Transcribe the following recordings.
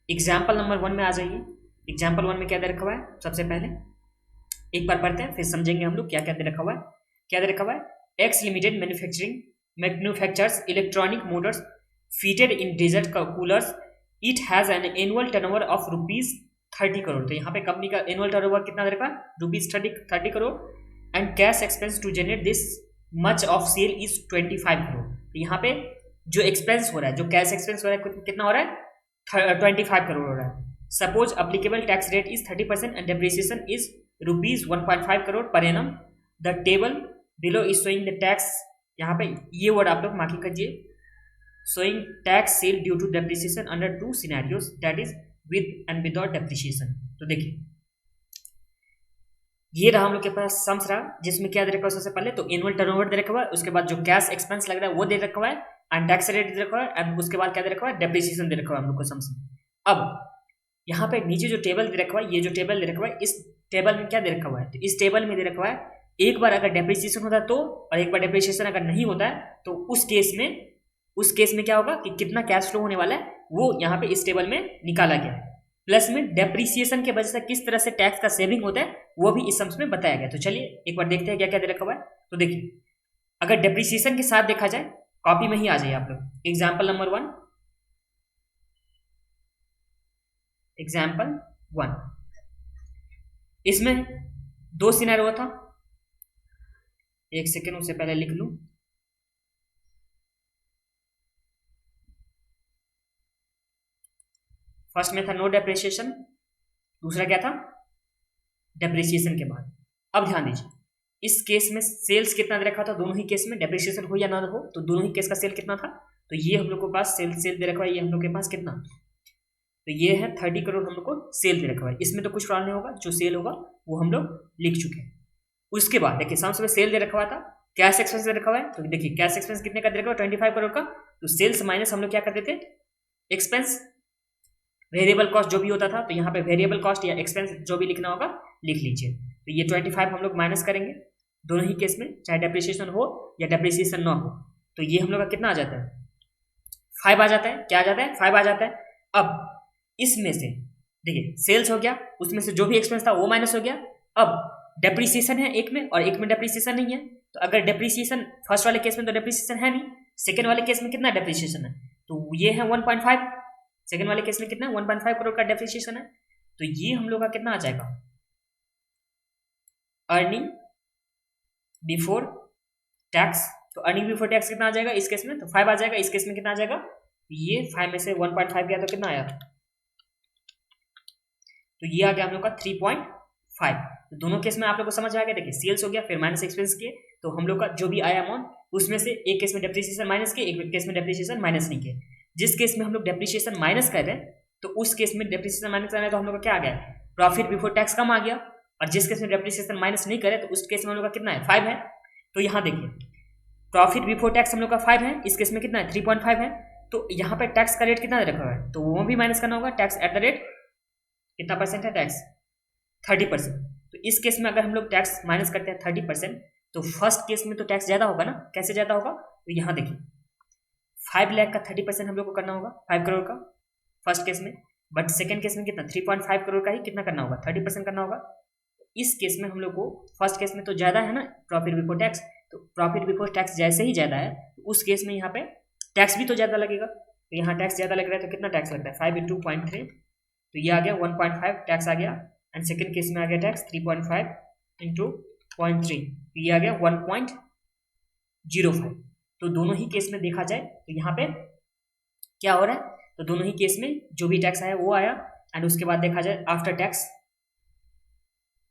Example number 1 में आ जाइए। Example 1 में क्या दे रखा हुआ है, सबसे पहले एक बार पढ़ते हैं फिर समझेंगे हम लोग क्या क्या दे रखा हुआ है। क्या दे रखा हुआ है, X limited manufactures electronic motors fitted in desert coolers, it has an annual turnover of ₹30 crore. तो यहाँ पे कंपनी का एनुअल टर्नओवर कितना दे रखा है, ₹30 crore, and cash expense to generate this much of sale is 25 crore. तो यहाँ पे जो एक्सपेंस हो रहा है, जो कैश एक्सपेंस हो रहा है कितना हो रहा है, 25 करोड़ हो रहा है। Suppose applicable tax rate is 30% and depreciation is ₹1.5 crore per annum. The table below is showing the tax, यहाँ पे ये वर्ड आप लोग मार्किंग कीजिए, showing tax sale due to depreciation under two scenarios, that is with and without depreciation। तो देखिए ये रहा हम लोग के पास सम्स रहा, जिसमें क्या दे रखा है सबसे पहले तो एनुअल टर्नओवर दे रखा हुआ है, उसके बाद जो कैश एक्सपेंस लग रहा है वो दे रखा हुआ है, एंड टैक्स रेट दे रखा हुआ है, एंड उसके बाद क्या दे रखा हुआ है, डेप्रिसिएशन दे रखा हुआ है हम लोग को सम्स में। अब यहाँ पे नीचे जो टेबल दे रखा हुआ है, ये जो टेबल दे रखा हुआ है, इस टेबल में क्या दे रखा हुआ है, तो इस टेबल में दे रखा हुआ है एक बार अगर डेप्रिसिएशन होता है तो, और एक बार डेप्रिसिएशन अगर नहीं होता है तो उस केस में क्या होगा कि कितना कैश फ्लो होने वाला है वो यहाँ पे इस टेबल में निकाला गया है। प्लस में डेप्रिसिएशन के वजह से किस तरह से टैक्स का सेविंग होता है वो भी इस सम्स में बताया गया। तो चलिए एक बार देखते हैं क्या क्या दे रखा हुआ है। तो देखिए अगर डेप्रिसिएशन के साथ देखा जाए, कॉपी में ही आ जाइए आप लोग, एग्जाम्पल नंबर 1, एग्जाम्पल 1, इसमें 2 सिनेरियो था। एक सेकेंड उससे पहले लिख लूं। फर्स्ट में था नो डेप्रिसिएशन, दूसरा क्या था, डेप्रिसिएशन के बाद। अब ध्यान दीजिए इस केस में सेल्स कितना दे रखा था, दोनों ही केस में डेप्रिसिएशन हो या ना हो तो दोनों ही केस का सेल कितना था, तो ये हम लोग के पास सेल दे रखा है, ये हम लोग के पास कितना, तो ये है 30 करोड़ हम लोग को सेल दे रखा है। इसमें तो कुछ प्रॉब्लम नहीं होगा, जो सेल होगा वो हम लोग लिख चुके हैं। उसके बाद देखिए सम्स में सेल दे रखा हुआ था, कैश एक्सपेंस दे रखा हुआ है, तो देखिए कैश एक्सपेंस कितने का दे रखा है, 25 करोड़ का। तो सेल्स माइनस हम लोग क्या करते थे, एक्सपेंस वेरिएबल कॉस्ट जो भी होता था, तो यहाँ पे वेरिएबल कॉस्ट या एक्सपेंस जो भी लिखना होगा लिख लीजिए। तो ये 25 हम लोग माइनस करेंगे दोनों ही केस में, चाहे डेप्रिसिएशन हो या डेप्रिसिएशन ना हो, तो ये हम लोग का कितना आ जाता है, 5 आ जाता है। क्या आ जाता है, 5 आ जाता है। अब इसमें से देखिए सेल्स हो गया, उसमें से जो भी एक्सपेंस था वो माइनस हो गया। अब डेप्रिसिएशन है एक में और एक में डेप्रिसिएशन नहीं है, तो अगर डेप्रिसिएशन फर्स्ट वाले केस में तो डेप्रिसिएशन है नहीं, सेकेंड वाले केस में कितना डेप्रिसिएशन है, तो ये है 1.5, सेकेंड वाले केस में कितना 1.5 करोड़ का डेप्रिसिएशन है। तो ये हम लोग का कितना आ जाएगा, अर्निंग बिफोर टैक्स। तो अर्निंग बिफोर टैक्स कितना आ जाएगा इस केस में, तो 5 आ जाएगा। इस केस में कितना आ जाएगा, ये 5 में से 1.5 गया तो कितना आया, तो ये आ गया हम लोग का 3.5। तो दोनों केस में आप लोग को समझ आ गया। देखिए सेल्स हो गया फिर माइनस एक्सपेंस किए, तो हम लोग का जो भी आया अमाउंट उसमें से एक केस में डेप्रिसिएशन माइनस किए, एक केस में डेप्रिसिएशन माइनस नहीं किए। जिस केस में हम लोग डेप्रिसिएशन माइनस कर रहे हैं तो उस केस में डेप्रिसिएशन माइनस कर रहे हैं तो हम लोग का क्या आ गया, प्रॉफिट बिफोर टैक्स कम आ गया। और जिस केस में डेप्रिसिएशन माइनस नहीं करे तो उस केस में हम लोग का कितना है, 5 है। तो यहाँ देखिए प्रॉफिट बिफोर टैक्स हम लोग का 5 है, इस केस में कितना है, 3.5 है। तो यहाँ पे टैक्स का रेट कितना दे रखा हुआ है, तो वो भी माइनस करना होगा। टैक्स एट द रेट कितना परसेंट है, टैक्स 30%। तो इस केस में अगर हम लोग टैक्स माइनस करते हैं 30%, तो फर्स्ट केस में तो टैक्स ज्यादा होगा ना, कैसे ज्यादा होगा, तो यहाँ देखिए 5 लाख का 30% हम लोग को करना होगा, 5 करोड़ का फर्स्ट केस में। बट सेकेंड केस में कितना, 3.5 करोड़ का ही कितना करना होगा, 30% करना होगा। इस केस में हम लोग को फर्स्ट केस में तो ज्यादा है ना प्रॉफिट बिफोर टैक्स, तो प्रॉफिट बिफोर टैक्स जैसे ही ज्यादा है तो उस केस में यहाँ पे टैक्स भी तो ज्यादा लगेगा। तो यहाँ टैक्स ज्यादा लग रहा है तो कितना टैक्स लगता है, 5 × 0.3, तो ये आ गया 1.5 टैक्स आ गया। एंड सेकेंड केस में आ गया टैक्स 3.5 × 0.3, तो ये आ गया 1.05। तो दोनों ही केस में देखा जाए तो यहाँ पे क्या हो रहा है, तो दोनों ही केस में जो भी टैक्स आया वो आया। एंड उसके बाद देखा जाए after tax,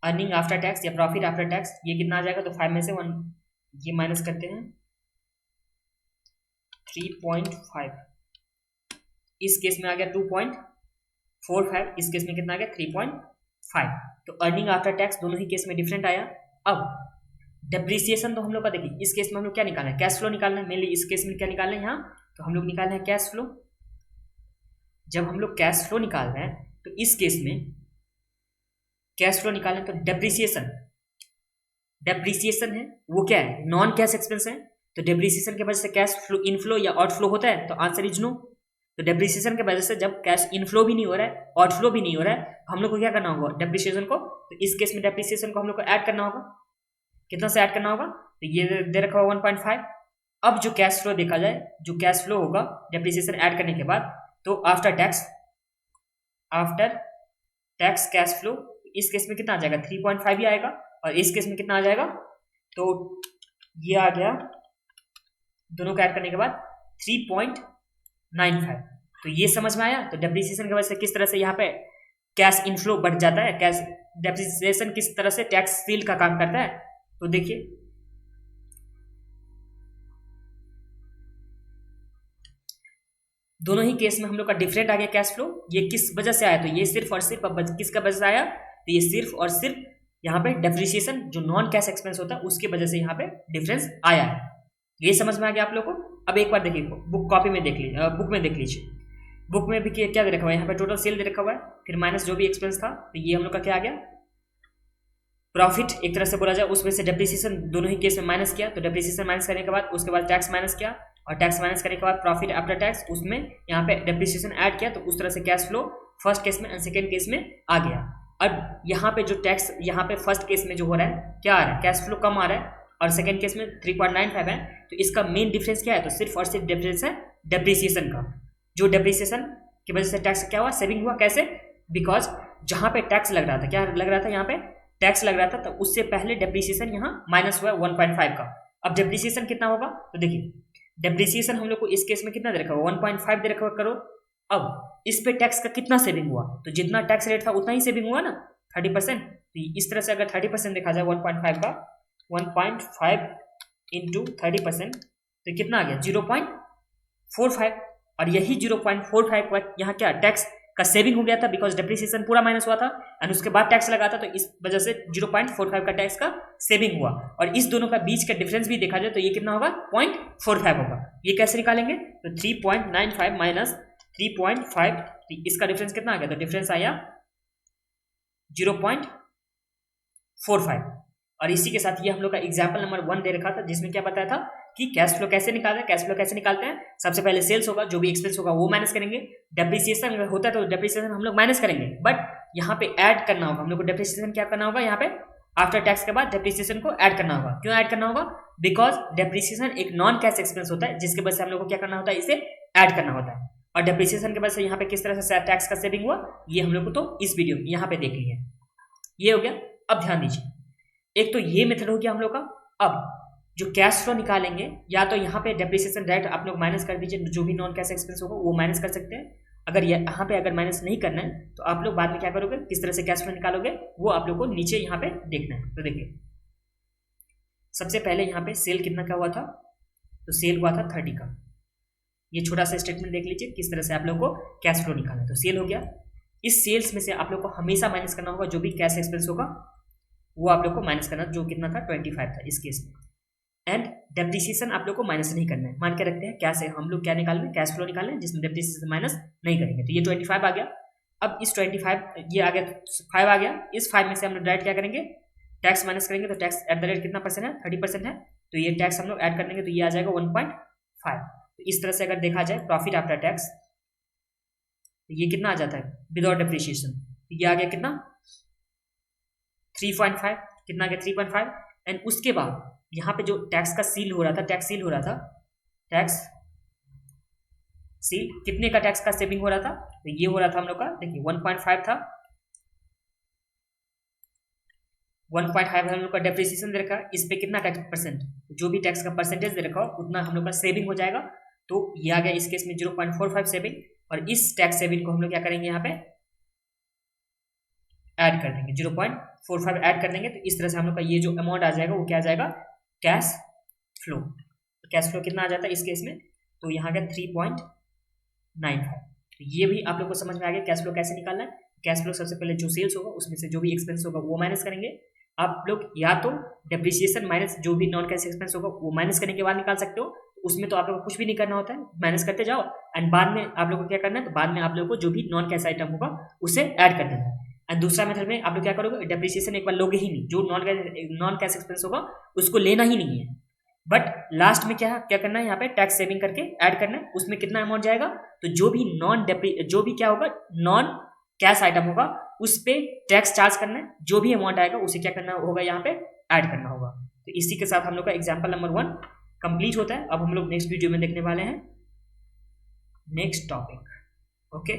earning after tax या प्रॉफिट आफ्टर टैक्स, ये कितना आ जाएगा, तो 5 में से 1 ये माइनस करते हैं 3.5, इस केस में आ गया 2.45, इस केस में कितना आ गया 3.5। तो अर्निंग आफ्टर टैक्स दोनों ही केस में डिफरेंट आया। अब डेप्रिसिएशन तो हम लोग का देखिए इस केस में हम लोग क्या निकालना है, कैश फ्लो निकालना है। मेनली इस केस में क्या निकालना है, यहाँ तो हम लोग निकालना है कैश फ्लो। जब हम लोग कैश फ्लो निकाल रहे हैं तो इस केस में कैश फ्लो निकालना है, तो डेप्रिसिएशन है वो क्या है, नॉन कैश एक्सपेंस है। तो डेप्रिसिएशन की वजह से कैश फ्लो इनफ्लो या आउटफ्लो होता है, तो आंसर इज नो। तो डेप्रिसिएशन की वजह से जब कैश इनफ्लो भी नहीं हो रहा है, आउटफ्लो भी नहीं हो रहा है, तो हम लोग को क्या करना होगा डेप्रिसिएशन को, तो इस केस में डेप्रिसिएशन को हम लोग को ऐड करना होगा। कितना से ऐड करना होगा, तो ये दे रखा होगा 1.5। अब जो कैश फ्लो देखा जाए, जो कैश फ्लो होगा डेप्रिसिएशन ऐड करने के बाद, तो आफ्टर टैक्स कैश फ्लो इस केस में कितना आ जाएगा 3.5 ही आएगा, और इस केस में कितना आ जाएगा, तो ये आ गया दोनों को ऐड करने के बाद 3.95। तो ये समझ में आया। तो डेप्रिसिएशन की वजह से किस तरह से यहाँ पे कैश इनफ्लो बढ़ जाता है, कैश डेप्रिसिएशन किस तरह से टैक्स सील का काम करता है। तो देखिए दोनों ही केस में हम लोग का डिफरेंट आ गया कैश फ्लो। ये किस वजह से आया, तो ये सिर्फ और सिर्फ किसका वजह से आया, तो ये सिर्फ और सिर्फ यहाँ पे डेप्रिसिएशन जो नॉन कैश एक्सपेंस होता है उसकी वजह से यहाँ पे डिफरेंस आया है। ये समझ में आ गया आप लोगों को। अब एक बार देखिए बुक में देख लीजिए। बुक में भी क्या दे रखा हुआ है, यहाँ पे टोटल सेल दे रखा हुआ है, फिर माइनस जो भी एक्सपेंस था, तो ये हम लोग का क्या आ गया प्रॉफिट एक तरह से बोला जाए। उसमें से डेप्रिसिएशन दोनों ही केस में माइनस किया, तो डेप्रिसिएशन माइनस करने के बाद उसके बाद टैक्स माइनस किया, और टैक्स माइनस करने के बाद प्रॉफिट आफ्टर टैक्स, उसमें यहाँ पे डेप्रिसिएशन ऐड किया, तो उस तरह से कैश फ्लो फर्स्ट केस में एंड सेकेंड केस में आ गया। अब यहाँ पे जो टैक्स यहाँ पे फर्स्ट केस में जो हो रहा है क्या आ रहा है, कैश फ्लो कम आ रहा है, और सेकेंड केस में 3.95 है। तो इसका मेन डिफरेंस क्या है, तो सिर्फ और सिर्फ डिफरेंस है डेप्रिसिएशन का। जो डेप्रिसिएशन की वजह से टैक्स क्या हुआ, सेविंग हुआ। कैसे, बिकॉज जहाँ पे टैक्स लग रहा था, क्या लग रहा था, यहाँ पे टैक्स लग रहा था, तो उससे पहले डेप्रिसिएशन यहाँ माइनस हुआ 1.5 का। अब डेप्रिसिएशन कितना होगा, तो देखिए डेप्रिसिएशन हम लोग को इस केस में कितना दे रखा हुआ 1.5 दे रखा हुआ करोड़। अब इस पे टैक्स का कितना सेविंग हुआ, तो जितना टैक्स रेट था उतना ही सेविंग हुआ ना 30%। तो इस तरह से अगर 30% देखा जाए 1.5 का, 1.5 इंटू 30%, तो कितना आ गया 0.45। और यही 0.45 का यहाँ क्या टैक्स का सेविंग हो गया था, बिकॉज डेप्रिसिएशन पूरा माइनस हुआ था एंड उसके बाद टैक्स लगा था, तो इस वजह से 0.45 का टैक्स का सेविंग हुआ। और इस दोनों का बीच का डिफरेंस भी देखा जाए तो ये कितना होगा 0.45 होगा। ये कैसे निकालेंगे, तो 3.95 माइनस 3.5, तो इसका डिफरेंस कितना आ गया, तो डिफरेंस आया 0.45। और इसी के साथ ये हम लोग का एग्जाम्पल नंबर 1 दे रखा था, जिसमें क्या बताया था कि कैश फ्लो कैसे निकालते हैं। कैश फ्लो कैसे निकालते हैं, सबसे पहले सेल्स होगा, जो भी एक्सपेंस होगा वो माइनस करेंगे। डेप्रिसिएशन अगर होता है तो डेप्रिसिएशन हम लोग माइनस करेंगे, बट यहाँ पे ऐड करना होगा हम लोग को। डेप्रिसिएशन क्या करना होगा, यहाँ पे आफ्टर टैक्स के बाद डेप्रिसिएशन को ऐड करना होगा। क्यों ऐड करना होगा, बिकॉज डेप्रिसिएशन एक नॉन कैश एक्सपेंस होता है, जिसके वजह से हम लोग को क्या करना होता है, इसे ऐड करना होता है। और डेप्रिसिएशन के वजह से यहाँ पे किस तरह से टैक्स का सेविंग हुआ, ये हम लोग को तो इस वीडियो में यहाँ पे देख लिया। ये हो गया। अब ध्यान दीजिए, एक तो ये मेथड हो गया हम लोग का। अब जो कैश फ्लो निकालेंगे, या तो यहाँ पे डेप्रिसिएशन डायरेक्ट आप लोग माइनस कर दीजिए, जो भी नॉन कैश एक्सपेंस होगा वो माइनस कर सकते हैं। अगर यहाँ पे अगर माइनस नहीं करना है तो आप लोग बाद में क्या करोगे, किस तरह से कैश फ्लो निकालोगे वो आप लोग को नीचे यहाँ पे देखना है। तो देखिए सबसे पहले यहाँ पे सेल कितना का हुआ था, तो सेल हुआ था 30 का। ये छोटा सा स्टेटमेंट देख लीजिए किस तरह से आप लोग को कैश फ्लो निकालना है। तो सेल हो गया, इस सेल्स में से आप लोग को हमेशा माइनस करना होगा जो भी कैश एक्सपेंस होगा वो आप लोग को माइनस करना, जो कितना था 25 था इस केस में। एंड डेप्रिसिएशन आप लोग को माइनस नहीं करना है, मान के रखते हैं क्या से हम लोग क्या निकाल रहे हैं, कैश फ्लो निकाल रहे हैं, जिसमें डेप्रिसिएशन माइनस नहीं करेंगे। तो ये 25 आ गया। अब इस 25 ये आ गया 5 आ गया, इस 5 में से हम लोग डायरेक्ट क्या करेंगे, टैक्स माइनस करेंगे। तो टैक्स एट द रेट कितना परसेंट है, 30% है, तो ये टैक्स हम लोग ऐड कर देंगे, तो ये आ जाएगा 1.5। तो इस तरह से अगर देखा जाए प्रॉफिट आफ्टर टैक्स, तो ये कितना आ जाता है विदाउट डेप्रिसिएशन, तो ये आ गया कितना 3.5, कितना आ गया 3.5। एंड उसके बाद यहाँ पे जो टैक्स का सील हो रहा था, टैक्स सील कितने का टैक्स का सेविंग हो रहा था, तो ये हो रहा था हम लोग का, देखिए 1.5 था, 1.5 हम लोग का डेप्रिसिएशन दे रखा है, इस पे कितना टैक्स परसेंट, जो भी टैक्स का परसेंटेज दे रखा हो उतना हम लोग का सेविंग हो जाएगा। तो ये आ गया इस केस में 0.45 सेविंग, और इस टैक्स सेविंग को हम लोग क्या करेंगे यहाँ पे ऐड कर देंगे, 0.45 ऐड कर देंगे। तो इस तरह से हम लोग का ये जो अमाउंट आ जाएगा वो क्या आ जाएगा कैश फ्लो। तो कैश फ्लो कितना आ जाता है इस केस में, तो यहाँ का 3.95। तो ये भी आप लोग को समझ में आ गया कैश फ्लो कैसे निकालना है। कैश फ्लो सबसे पहले जो सेल्स होगा उसमें से जो भी एक्सपेंस होगा वो माइनस करेंगे। आप लोग या तो डेप्रिसिएशन माइनस जो भी नॉन कैश एक्सपेंस होगा वो माइनस करने के बाद निकाल सकते हो, उसमें तो आप लोग को कुछ भी नहीं करना होता है, माइनस करते जाओ एंड बाद में आप लोग को क्या करना है, तो बाद में आप लोग को जो भी नॉन कैश आइटम होगा उसे ऐड कर देना है। एंड दूसरा मेथड में आप लोग क्या करोगे, डेप्रिसिएशन एक बार लोगे ही नहीं, जो नॉन कैश एक्सपेंस होगा उसको लेना ही नहीं है। बट लास्ट में क्या क्या करना है, यहाँ पे टैक्स सेविंग करके ऐड करना है, उसमें कितना अमाउंट जाएगा, तो जो भी क्या होगा, नॉन कैश आइटम होगा उस पे टैक्स चार्ज करना है, जो भी अमाउंट आएगा उसे क्या करना होगा, यहाँ पे ऐड करना होगा। तो इसी के साथ हम लोग का एग्जाम्पल नंबर 1 कंप्लीट होता है। अब हम लोग नेक्स्ट वीडियो में देखने वाले हैं नेक्स्ट टॉपिक। ओके।